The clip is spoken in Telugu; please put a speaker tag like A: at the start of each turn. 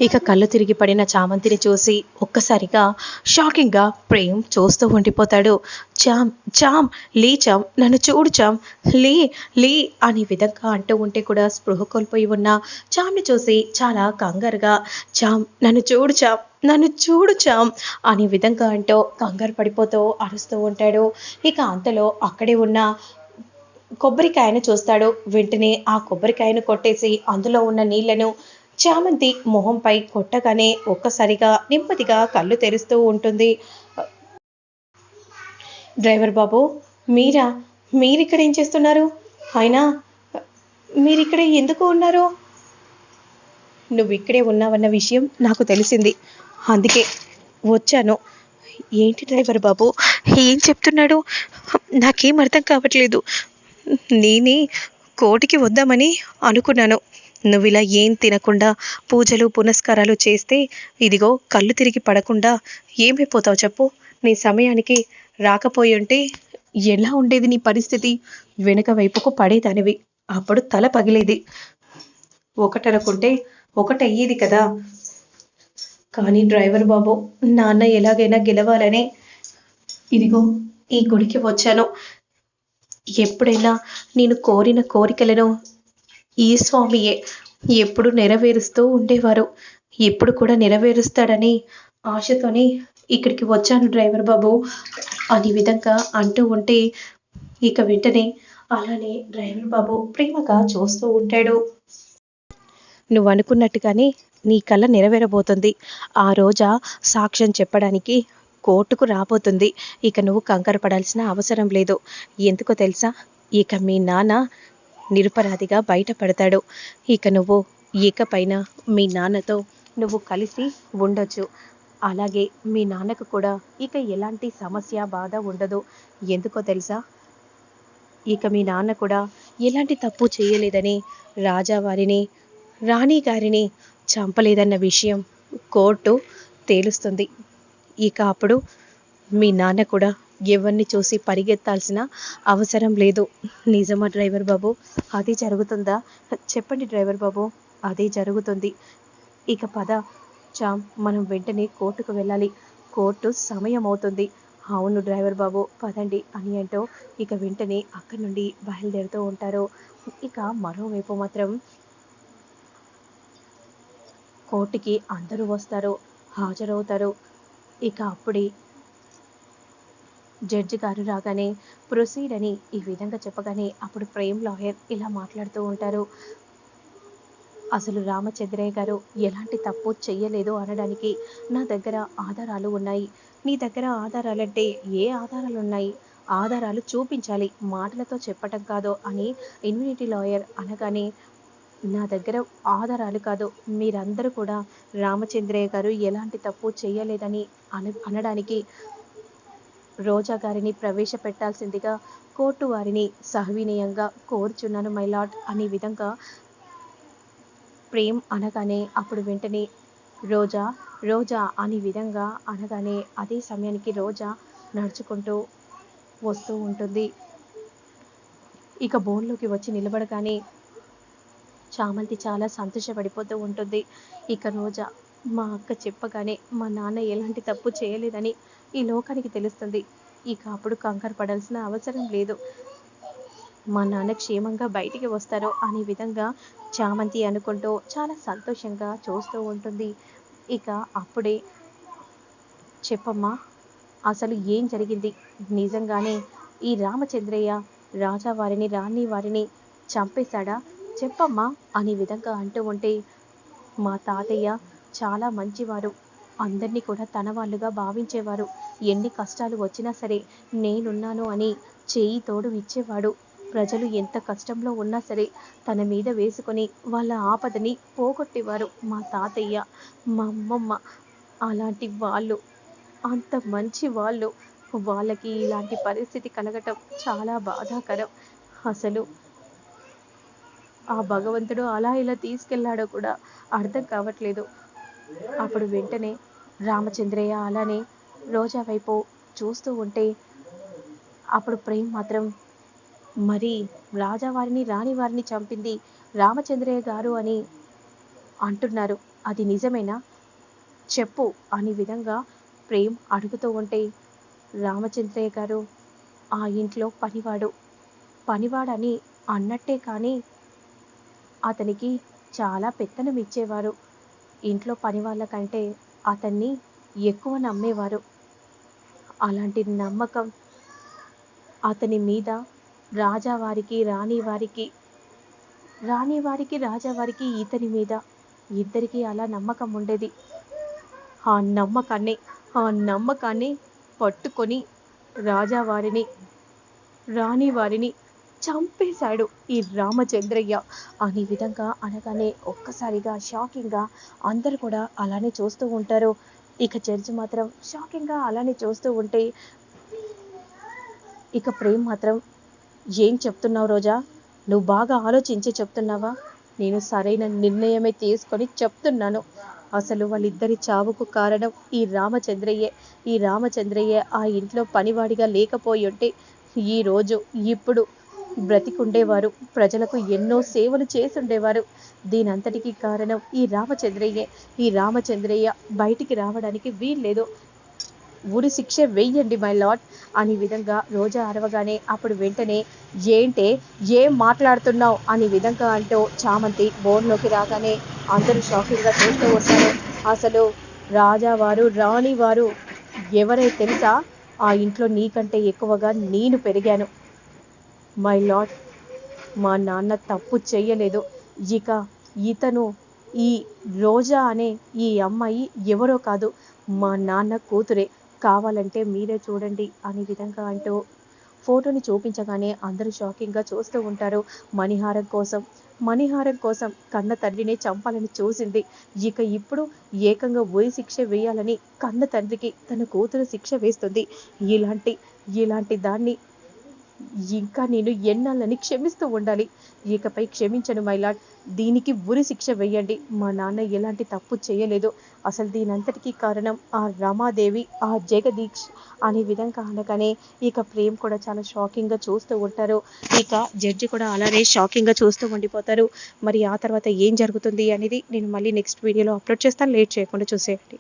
A: ఇక కళ్ళు తిరిగి పడిన చామంతిని చూసి ఒక్కసారిగా షాకింగ్గా ప్రేమ్ చూస్తూ ఉండిపోతాడు. చామ్ చామ్ లీ చామ్ నన్ను చూడు చామ్ లీ లీ అనే విధంగా అంటూ ఉంటే కూడా స్పృహ కోల్పోయి ఉన్న చామ్ని చూసి చాలా కంగారుగా చామ్ నన్ను చూడు చామ్ నన్ను చూడు చామ్ అనే విధంగా అంటూ కంగారు పడిపోతూ అరుస్తూ ఉంటాడు. ఇక అంతలో అక్కడే ఉన్న కొబ్బరికాయను చూస్తాడు. వెంటనే ఆ కొబ్బరికాయను కొట్టేసి అందులో ఉన్న నీళ్లను చామంతి మొహంపై కొట్టగానే ఒక్కసారిగా నెమ్మదిగా కళ్ళు తెరుస్తూ ఉంటుంది. డ్రైవర్ బాబు, మీరా? మీరిక్కడ ఏం చేస్తున్నారు? అయినా మీరిక్కడ ఎందుకు ఉన్నారు? నువ్వు ఇక్కడే ఉన్నావన్న విషయం నాకు తెలిసింది, అందుకే వచ్చాను. ఏంటి డ్రైవర్ బాబు ఏం చెప్తున్నాడు? నాకేం అర్థం కావట్లేదు. నేనే కోటికి వద్దామని అనుకున్నాను. నువ్వు ఇలా ఏం తినకుండా పూజలు పునస్కారాలు చేస్తే ఇదిగో కళ్ళు తిరిగి పడకుండా ఏమైపోతావు చెప్పు. నీ సమయానికి రాకపోయి ఉంటే ఎలా ఉండేది నీ పరిస్థితి? వెనుక వైపుకు పడేదానివి, అప్పుడు తల పగిలేది. ఒకటనుకుంటే ఒకటయ్యేది కదా. కానీ డ్రైవర్ బాబు, నాన్న ఎలాగైనా గెలవాలనే ఇదిగో ఈ గుడికి వచ్చాను. ఎప్పుడైనా నేను కోరిన కోరికలను ఈ స్వామియే ఎప్పుడు నెరవేరుస్తూ ఉండేవారు. ఇప్పుడు కూడా నెరవేరుస్తాడని ఆశతోనే ఇక్కడికి వచ్చాను డ్రైవర్ బాబు అనే విధంగా అంటూ ఉంటే ఇక వెంటనే అలానే డ్రైవర్ బాబు ప్రేమగా చూస్తూ ఉంటాడు. నువ్వు అనుకున్నట్టుగానే నీ కళ నెరవేరబోతుంది. ఆ రోజా సాక్ష్యం చెప్పడానికి కోర్టుకు రాబోతుంది. ఇక నువ్వు కంగారు పడాల్సిన అవసరం లేదు. ఎందుకో తెలుసా? ఇక మీ నాన్న నిరపరాధిగా బయటపడతాడు. ఇక నువ్వు ఇకపైన మీ నాన్నతో నువ్వు కలిసి ఉండొచ్చు. అలాగే మీ నాన్నకు కూడా ఇక ఎలాంటి సమస్య బాధ ఉండదు. ఎందుకో తెలుసా? ఇక మీ నాన్న కూడా ఎలాంటి తప్పు చేయలేదని రాజావారిని రాణి గారిని చంపలేదన్న విషయం కోర్టు తేలుస్తుంది. ఇక అప్పుడు మీ నాన్న కూడా ఎవరిని చూసి పరిగెత్తాల్సిన అవసరం లేదు. నిజమా డ్రైవర్ బాబు? అది జరుగుతుందా? చెప్పండి డ్రైవర్ బాబు. అదే జరుగుతుంది. ఇక పద చామ్, మనం వెంటనే కోర్టుకు వెళ్ళాలి. కోర్టు సమయం అవుతుంది. అవును డ్రైవర్ బాబు, పదండి అని అంటూ ఇక వెంటనే అక్కడి నుండి బయలుదేరుతూ ఉంటారు. ఇక మరోవైపు మాత్రం కోర్టుకి అందరూ వస్తారు, హాజరవుతారు. ఇక అప్పుడే జడ్జి గారు రాగానే ప్రొసీడ్ అని ఈ విధంగా చెప్పగానే అప్పుడు ప్రేమ్ లాయర్ ఇలా మాట్లాడుతూ ఉంటారు. అసలు రామచంద్రయ్య గారు ఎలాంటి తప్పు చెయ్యలేదు అనడానికి నా దగ్గర ఆధారాలు ఉన్నాయి. నీ దగ్గర ఆధారాలంటే ఏ ఆధారాలు ఉన్నాయి? ఆధారాలు చూపించాలి, మాటలతో చెప్పటం కాదు అని ఇన్వినిటీ లాయర్ అనగానే నా దగ్గర ఆధారాలు కాదు, మీరందరూ కూడా రామచంద్రయ్య గారు ఎలాంటి తప్పు చేయలేదని అనడానికి రోజా గారిని ప్రవేశపెట్టాల్సిందిగా కోర్టు వారిని సవినయంగా కోరుచున్నాను మై లార్డ్ అనే విధంగా ప్రేమ్ అనగానే అప్పుడు వెంటనే రోజా రోజా అనే విధంగా అనగానే అదే సమయానికి రోజా నడుచుకుంటూ వస్తూ ఉంటుంది. ఇక బోన్లోకి వచ్చి నిలబడగానే చామంతి చాలా సంతోషపడిపోతూ ఉంటుంది. ఇక రోజా మా అక్క చెప్పగానే మా నాన్న ఎలాంటి తప్పు చేయలేదని ఈ లోకానికి తెలుస్తుంది. ఇక అప్పుడు కంగారు పడాల్సిన అవసరం లేదు, మా నాన్న క్షేమంగా బయటికి వస్తారు అనే విధంగా చామంతి అనుకుంటూ చాలా సంతోషంగా చూస్తూ ఉంటుంది. ఇక అప్పుడే చెప్పమ్మా, అసలు ఏం జరిగింది? నిజంగానే ఈ రామచంద్రయ్య రాజా వారిని రాణి వారిని చంపేశాడా? చెప్పమ్మా అనే విధంగా అంటూ ఉంటే మా తాతయ్య చాలా మంచివారు, అందరినీ కూడా తన వాళ్ళుగా భావించేవారు. ఎన్ని కష్టాలు వచ్చినా సరే నేనున్నాను అని చేయి తోడు ఇచ్చేవాడు. ప్రజలు ఎంత కష్టంలో ఉన్నా సరే తన మీద వేసుకొని వాళ్ళ ఆపదని పోగొట్టేవారు మా తాతయ్య, మా అమ్మమ్మ. అలాంటి వాళ్ళు, అంత మంచి వాళ్ళు, వాళ్ళకి ఇలాంటి పరిస్థితి కలగటం చాలా బాధాకరం. అసలు ఆ భగవంతుడు అలా ఇలా తీసుకెళ్లాడో కూడా అర్థం కావట్లేదు. అప్పుడు వెంటనే రామచంద్రయ్య అలానే రోజా వైపు చూస్తూ ఉంటే అప్పుడు ప్రేమ్ మాత్రం మరి రాజావారిని రాణి వారిని చంపింది రామచంద్రయ్య గారు అని అంటున్నారు. అది నిజమేనా? చెప్పు అనే విధంగా ప్రేమ్ అడుగుతూ ఉంటే, రామచంద్రయ్య గారు ఆ ఇంట్లో పనివాడని అన్నట్టే కానీ అతనికి చాలా పెత్తనం ఇచ్చేవారు. ఇంట్లో పని వాళ్ళ కంటే అతన్ని ఎక్కువ నమ్మేవారు. అలాంటి నమ్మకం అతని మీద రాజావారికి, రాణివారికి రాజావారికి ఇతని మీద ఇద్దరికీ అలా నమ్మకం ఉండేది. ఆ నమ్మకాన్ని ఆ నమ్మకాన్ని పట్టుకొని రాజావారిని, రాణివారిని చంపేశాడు ఈ రామచంద్రయ్య అనే విధంగా అనగానే ఒక్కసారిగా షాకింగ్గా అందరూ కూడా అలానే చూస్తూ ఉంటారు. ఇక జడ్జి మాత్రం షాకింగ్గా అలానే చూస్తూ ఉంటే, ఇక ప్రేమ్ మాత్రం, ఏం చెప్తున్నావు రోజా? నువ్వు బాగా ఆలోచించి చెప్తున్నావా? నేను సరైన నిర్ణయమే తీసుకొని చెప్తున్నాను. అసలు వాళ్ళిద్దరి చావుకు కారణం ఈ రామచంద్రయ్యే. ఈ రామచంద్రయ్యే ఆ ఇంట్లో పనివాడిగా లేకపోయి ఉంటే ఈరోజు ఇప్పుడు బ్రతికుండేవారు. ప్రజలకు ఎన్నో సేవలు చేసుండేవారు. దీనంతటికీ కారణం ఈ రామచంద్రయ్యే. ఈ రామచంద్రయ్య బయటికి రావడానికి వీల్లేదు. ఉరి శిక్ష వెయ్యండి మై లార్డ్ అనే విధంగా రోజా అరవగానే అప్పుడు వెంటనే, ఏంటే ఏం మాట్లాడుతున్నావు అనే విధంగా అంటూ చామంతి బోన్లోకి రాగానే అందరూ షాకింగ్గా చూస్తూ ఉంటారు. అసలు రాజావారు, రాణివారు ఎవరై తెలుసా? ఆ ఇంట్లో నీకంటే ఎక్కువగా నేను పెరిగాను మై లార్డ్. మా నాన్న తప్పు చెయ్యలేదు. ఇక ఇతను, ఈ రోజా అనే ఈ అమ్మాయి ఎవరో కాదు, మా నాన్న కూతురే. కావాలంటే మీరే చూడండి అనే విధంగా అంటూ ఫోటోని చూపించగానే అందరూ షాకింగ్గా చూస్తూ ఉంటారు. మణిహారం కోసం కన్న తండ్రిని చంపాలని చూసింది. ఇక ఇప్పుడు ఏకంగా ఉరి శిక్ష వేయాలని కన్న తండ్రికి తన కూతురు శిక్ష వేస్తుంది. ఇలాంటి దాన్ని ఇంకా నేను ఎన్నాళ్ళని క్షమిస్తూ ఉండాలి? ఇకపై క్షమించను మైలాడ్. దీనికి ఉరి శిక్ష వెయ్యండి. మా నాన్న ఎలాంటి తప్పు చేయలేదు. అసలు దీనంతటికీ కారణం ఆ రమాదేవి, ఆ జగదీష్ అనే విధంగా అనగానే ఇక ప్రేమ్ కూడా చాలా షాకింగ్గా చూస్తూ ఉంటారు. ఇక జడ్జి కూడా అలానే షాకింగ్గా చూస్తూ ఉండిపోతారు. మరి ఆ తర్వాత ఏం జరుగుతుంది అనేది నేను మళ్ళీ నెక్స్ట్ వీడియోలో అప్లోడ్ చేస్తాను. లేట్ చేయకుండా చూసేయండి.